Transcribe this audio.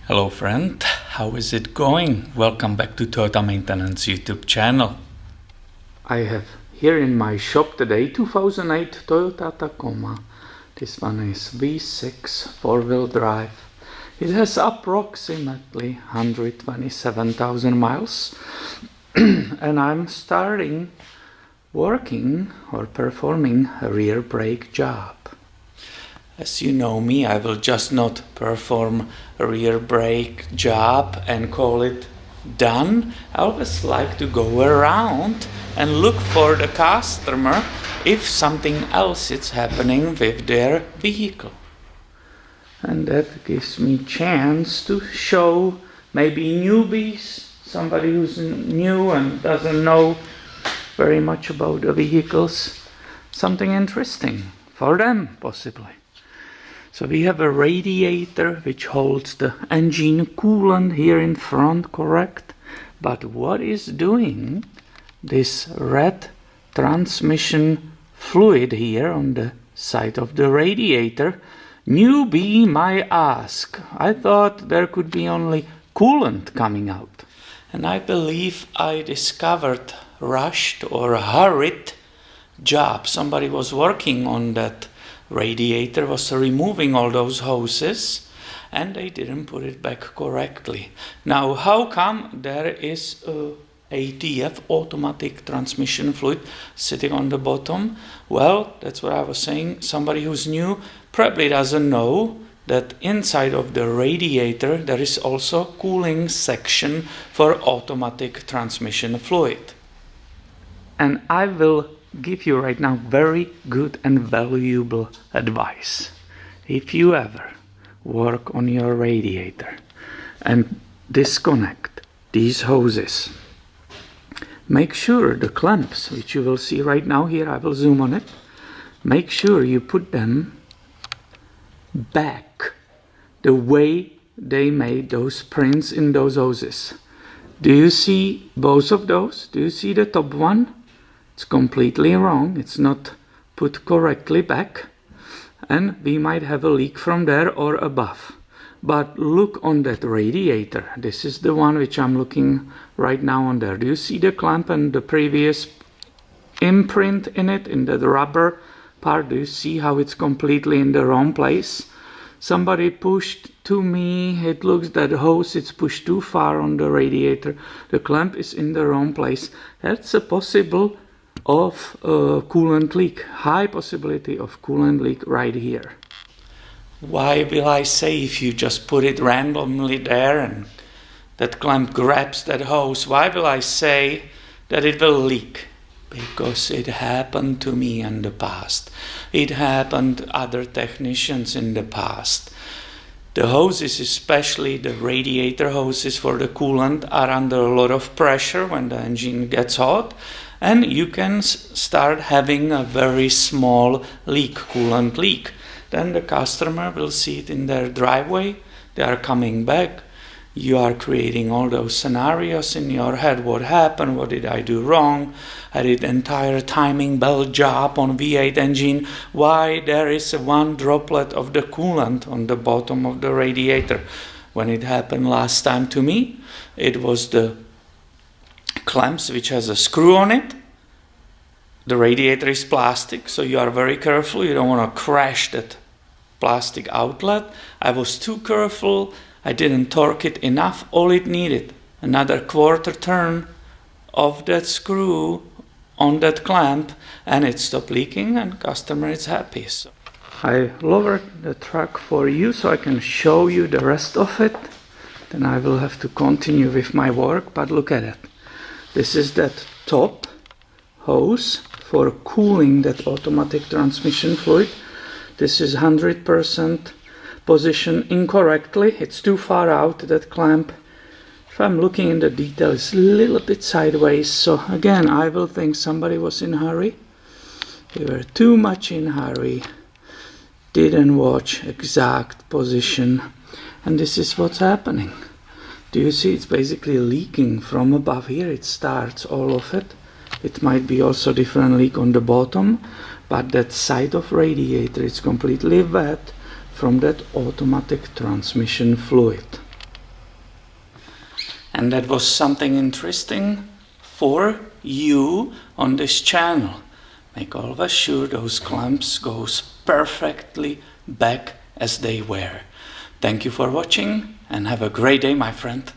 Hello friend, how is it going? Welcome back to Toyota Maintenance YouTube channel. I have here in my shop today 2008 Toyota Tacoma. This one is V6 four-wheel drive. It has approximately 127,000 miles and I'm starting working or performing a rear brake job. As you know me, I will just not perform a rear brake job and call it done. I always like to go around and look for the customer if something else is happening with their vehicle. And that gives me chance to show maybe newbies, somebody who's new and doesn't know very much about the vehicles, something interesting for them possibly. So we have a radiator which holds the engine coolant here in front, correct? But what is doing this red transmission fluid here on the side of the radiator? Newbie might ask. I thought there could be only coolant coming out. And I believe I discovered rushed or hurried job. Somebody was working on that radiator, was removing all those hoses and they didn't put it back correctly. Now how come there is a ATF, automatic transmission fluid, sitting on the bottom? Well, that's what I was saying. Somebody who's new probably doesn't know that inside of the radiator there is also cooling section for automatic transmission fluid. And I will give you right now very good and valuable advice. If you ever work on your radiator and disconnect these hoses, make sure the clamps, which you will see right now here, I will zoom on it, make sure you put them back the way they made those prints in those hoses. Do you see both of those? Do you see the top one? It's completely wrong. It's not put correctly back and we might have a leak from there or above. But look on that radiator. This is the one which I'm looking right now on there. Do you see the clamp and the previous imprint in it, in the rubber part? Do you see how it's completely in the wrong place? Somebody pushed to me, it looks that the hose is pushed too far on the radiator. The clamp is in the wrong place. That's a possible of a coolant leak, high possibility of coolant leak right here. Why will I say if you just put it randomly there and that clamp grabs that hose, why will I say that it will leak? Because it happened to me in the past. It happened to other technicians in the past. The hoses, especially the radiator hoses for the coolant, are under a lot of pressure when the engine gets hot. And you can start having a very small leak, coolant leak. Then the customer will see it in their driveway. They are coming back. You are creating all those scenarios in your head. What happened? What did I do wrong? I did entire timing belt job on V8 engine. Why there is one droplet of the coolant on the bottom of the radiator? When it happened last time to me, it was the clamps which has a screw on it. The radiator is plastic, so you are very careful. You don't want to crash that plastic outlet. I was too careful. I didn't torque it enough. All it needed, another quarter turn of that screw on that clamp, and it stopped leaking and customer is happy. So I lowered the truck for you so I can show you the rest of it. Then I will have to continue with my work, but look at it. This is that top hose for cooling that automatic transmission fluid. This is 100% positioned incorrectly. It's too far out, that clamp. If I'm looking in the detail, it's a little bit sideways. So again, I will think somebody was in a hurry. They were too much in a hurry. Didn't watch exact position. And this is what's happening. Do you see it's basically leaking from above here? It starts all of it. It might be also different leak on the bottom, but that side of radiator is completely wet from that automatic transmission fluid. And that was something interesting for you on this channel. Make always sure those clamps goes perfectly back as they were. Thank you for watching and have a great day, my friend.